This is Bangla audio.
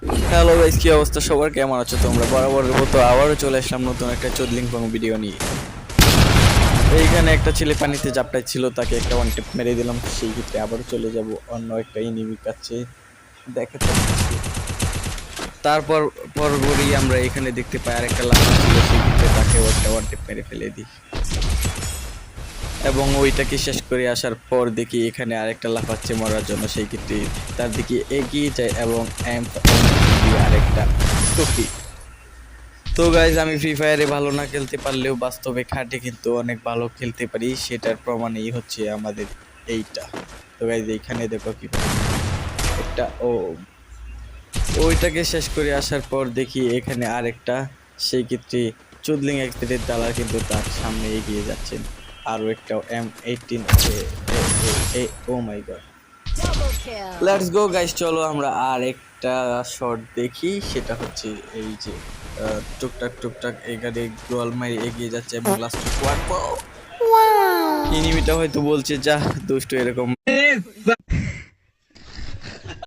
হ্যালো গাইস, কি অবস্থা সবার? কেমন আছো তোমরা? বরাবরের মতো আবারও চলে আসলাম নতুন একটা চোদলিং পং ভিডিও নিয়ে। এইখানে একটা ছেলে পানিতে জাপটাই ছিল, তাকে একটা ওয়ান টেপ মেরে দিলাম। সেই ক্ষেত্রে আবারও চলে যাব অন্য একটা এনিমির কাছে, দেখাতে পাচ্ছি। তারপর পরপরই আমরা এখানে দেখতে পাই আরেকটা লাফা ছিল, সেই ক্ষেত্রে তাকে একটা ওয়ান টেপ মেরে ফেলে দিই এবং ওইটাকে শেষ করে আসার পর দেখি এখানে আরেকটা লাফাচ্ছে মরার জন্য। সেই ক্ষেত্রে তার দিকে এগিয়ে যায় এবং আরেকটা টুকি। তো গাইজ, আমি ফ্রি ফায়ারে ভালো না খেলতে পারলেও বাস্তবে খাটে কিন্তু অনেক ভালো খেলতে পারি, সেটার প্রমাণই হচ্ছে আমাদের এইটা। তো গাইজ, এইখানে দেখো কি একটা ওইটাকে শেষ করে আসার পর দেখি এখানে আরেকটা। সেই ক্ষেত্রে চুদলিং এক্সপিরিয়েন্স দালার কিন্তু তার সামনে এগিয়ে যাচ্ছেন। আরও একটা M18 oh my god. Let's go guys, চলো আমরা আর একটা শট দেখি। সেটা হচ্ছে এই যে টুকটাক টুকটাক এখানে গোল মারি এগিয়ে যাচ্ছে এবং লাস্ট কোয়াড এনিমিটা হয়তো বলছে যা দুষ্ট এরকম